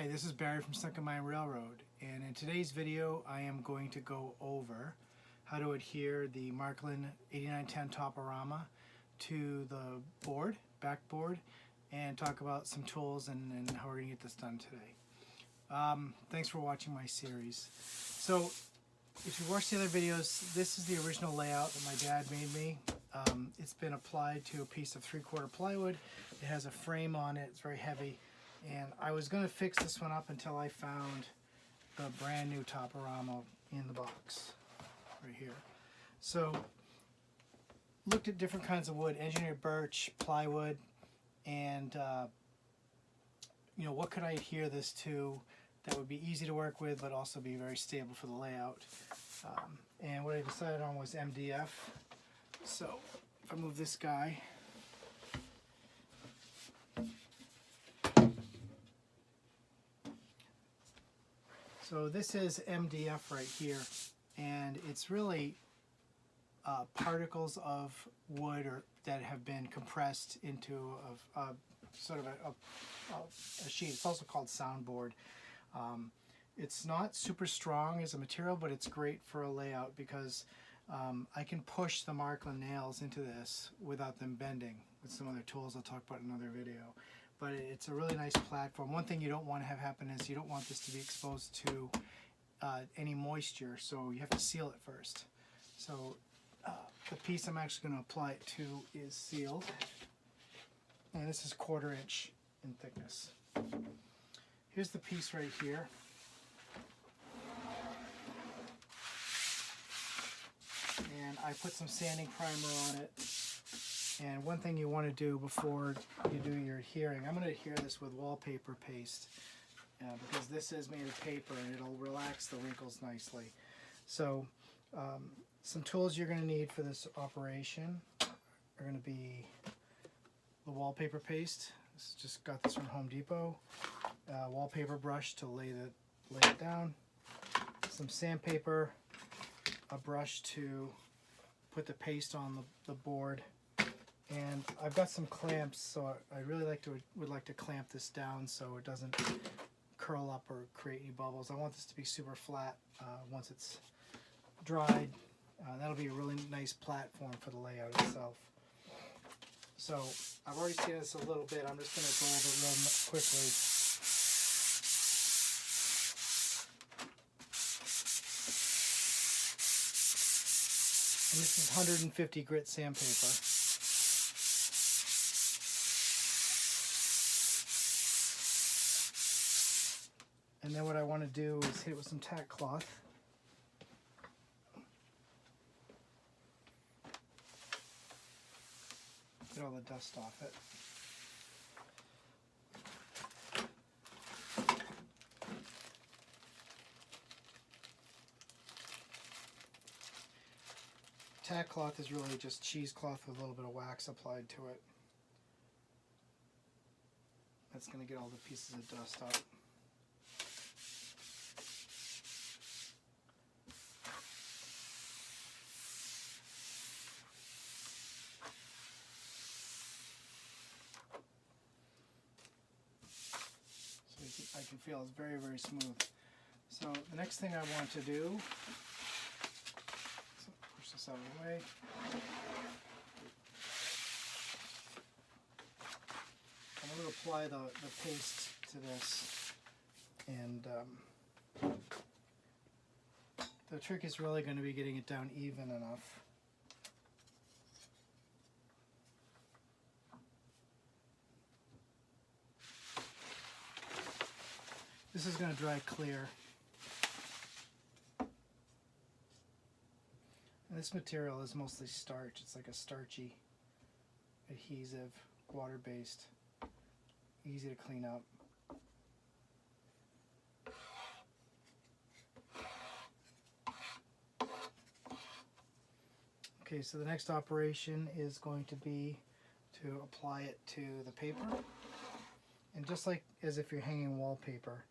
Hi, this is Barry from Sunken Railroad, and in today's video I am going to go over how to adhere the Märklin 8910 Toprama to the backboard, and talk about some tools and how we're going to get this done today. Thanks for watching my series. So if you watched the other videos, this is the original layout that my dad made me. It's been applied to a piece of 3/4 plywood. It has a frame on it, it's very heavy. And I was going to fix this one up until I found the brand new Toprama in the box right here. So looked at different kinds of wood, engineered birch, plywood, and you know, what could I adhere this to that would be easy to work with but also be very stable for the layout. And what I decided on was MDF. So if I move this guy, so this is MDF right here, and it's really particles of wood that have been compressed into a sort of a sheet. It's also called soundboard. It's not super strong as a material, but it's great for a layout because I can push the Märklin nails into this without them bending with some other tools I'll talk about in another video. But it's a really nice platform. One thing you don't want to have happen is you don't want this to be exposed to any moisture, so you have to seal it first. So the piece I'm actually going to apply it to is sealed, and this is 1/4 inch in thickness. Here's the piece right here. And I put some sanding primer on it. And one thing you want to do before you do your adhering, I'm going to adhere this with wallpaper paste because this is made of paper and it'll relax the wrinkles nicely. So some tools you're going to need for this operation are going to be the wallpaper paste. Just got this from Home Depot. Wallpaper brush to lay it down. Some sandpaper, a brush to put the paste on the board. And I've got some clamps, so I really would like to clamp this down so it doesn't curl up or create any bubbles. I want this to be super flat once it's dried. That'll be a really nice platform for the layout itself. So I've already seen this a little bit. I'm just going to go over it real quickly. And this is 150 grit sandpaper. And then what I want to do is hit it with some tack cloth. Get all the dust off it. Tack cloth is really just cheesecloth with a little bit of wax applied to it. That's going to get all the pieces of dust out. So I can feel it's very, very smooth. So the next thing I want to do, so push this out of the way. I'm going to apply the paste to this, and the trick is really going to be getting it down even enough. This is going to dry clear. And this material is mostly starch. It's like a starchy adhesive, water-based, easy to clean up. Okay, so the next operation is going to be to apply it to the paper. And just like as if you're hanging wallpaper,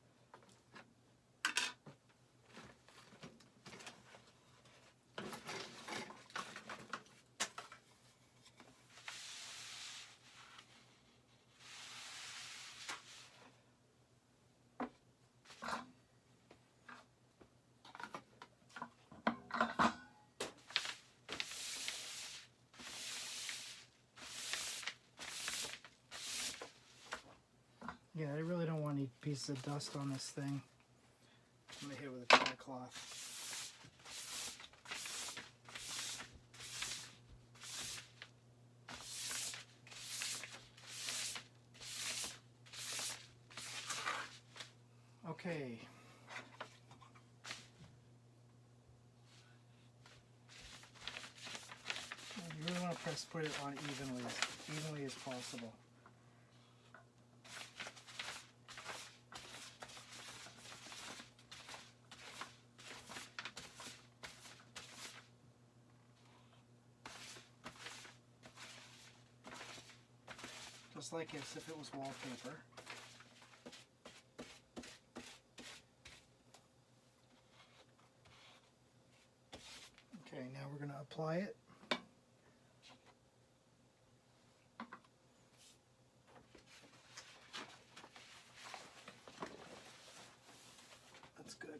Yeah, I really don't want any pieces of dust on this thing. I'm going to hit it with a dry cloth. Okay. You really want to put it on evenly as possible. Just like as if it was wallpaper. Okay, now we're going to apply it. That's good.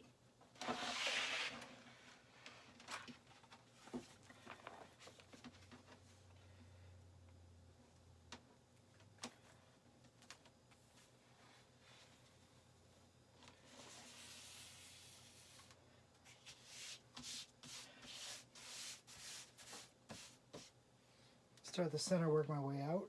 Start the center, work my way out.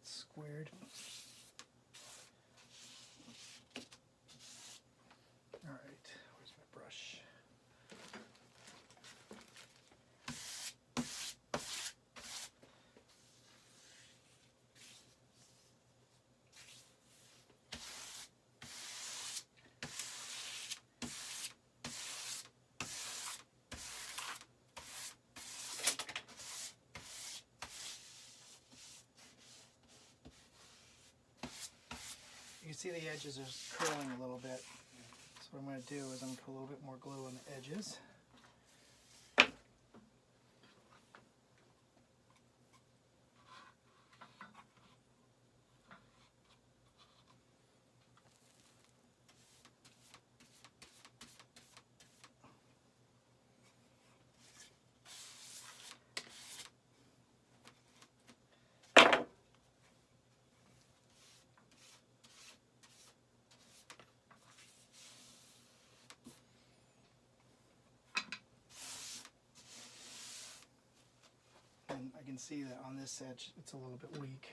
It's squared. All right, where's my brush? You can see the edges are curling a little bit. So what I'm going to do is I'm going to put a little bit more glue on the edges. And I can see that on this edge it's a little bit weak.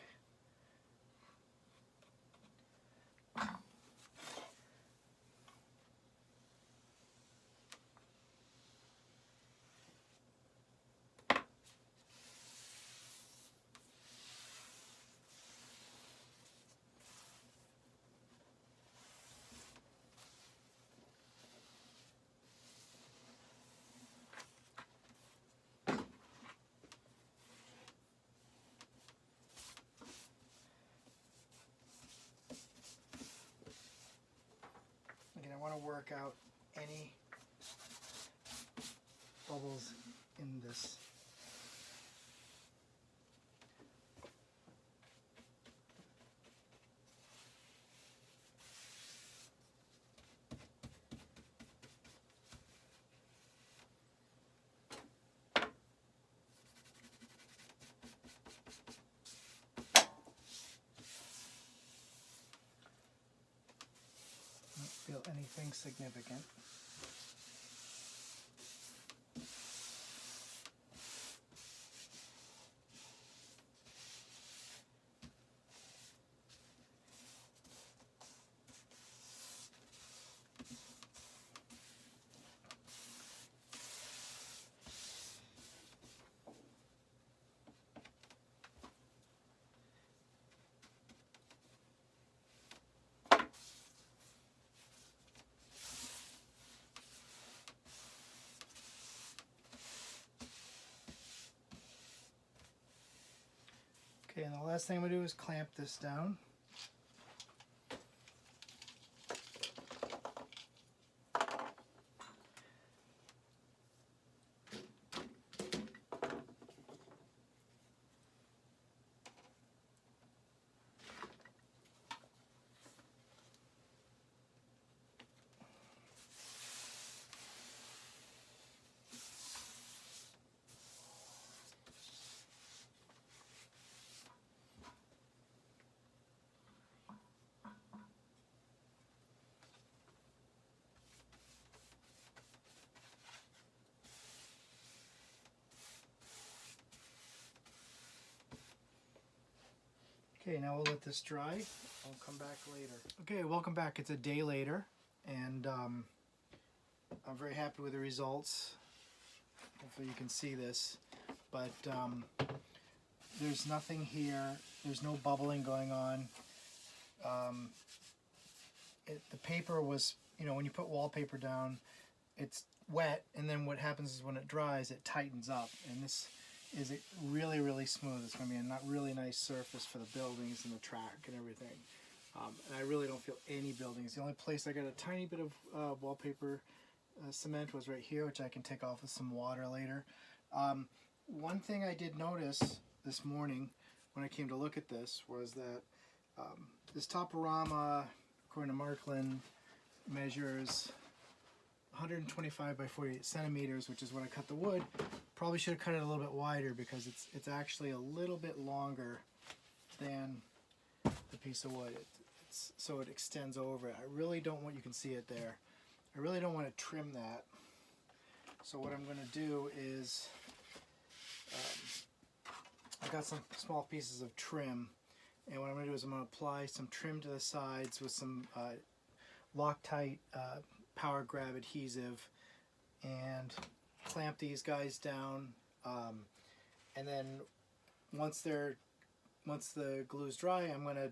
Again, I want to work out any bubbles in this. Don't feel anything significant. Okay, and the last thing I'm going to do is clamp this down. Okay, now we'll let this dry. I'll come back later. Okay, welcome back. It's a day later, and I'm very happy with the results. Hopefully you can see this, but there's nothing here. There's no bubbling going on. The paper was, when you put wallpaper down, it's wet, and then what happens is when it dries, it tightens up, and this is really, really smooth. It's going to be a really nice surface for the buildings and the track and everything. And I really don't feel any buildings. The only place I got a tiny bit of wallpaper cement was right here, which I can take off with some water later. One thing I did notice this morning when I came to look at this was that this Toprama, according to Märklin, measures 125 by 48 centimeters, which is what I cut the wood. Probably should have cut it a little bit wider because it's actually a little bit longer than the piece of wood. So it extends over it. I really don't want, you can see it there, I really don't want to trim that. So what I'm going to do is, I got some small pieces of trim, and what I'm going to do is I'm going to apply some trim to the sides with some Loctite power grab adhesive, and clamp these guys down, and then once the glue's dry, I'm going to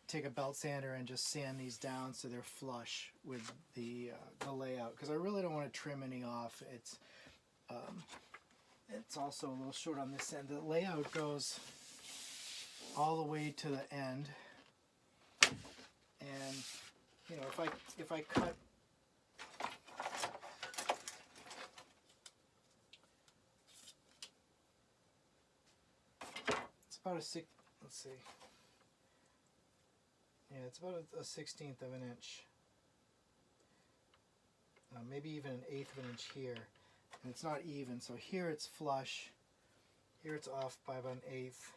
take a belt sander and just sand these down so they're flush with the layout, because I really don't want to trim any off. It's also a little short on this end. The layout goes all the way to the end, and if I cut about let's see. Yeah, it's about a 1/16 of an inch. Maybe even an 1/8 of an inch here. And it's not even, so here it's flush. Here it's off by about an 1/8.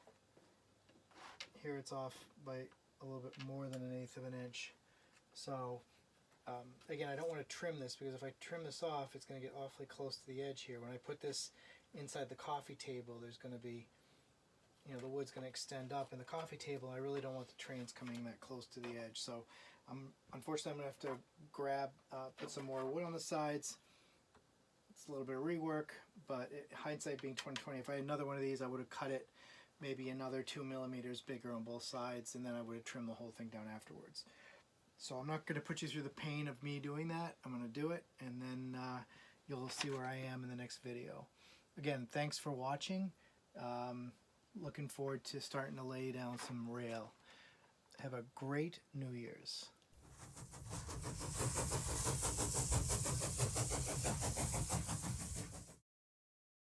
Here it's off by a little bit more than an 1/8 of an inch. So, again, I don't want to trim this, because if I trim this off, it's going to get awfully close to the edge here. When I put this inside the coffee table, there's going to be, the wood's going to extend up, and the coffee table, I really don't want the trains coming that close to the edge. So unfortunately I'm going to have to grab, put some more wood on the sides. It's a little bit of rework, but hindsight being 20/20, if I had another one of these, I would have cut it maybe another 2 millimeters bigger on both sides, and then I would have trimmed the whole thing down afterwards. So I'm not going to put you through the pain of me doing that. I'm going to do it, and then you'll see where I am in the next video. Again, thanks for watching. Looking forward to starting to lay down some rail. Have a great New Year's.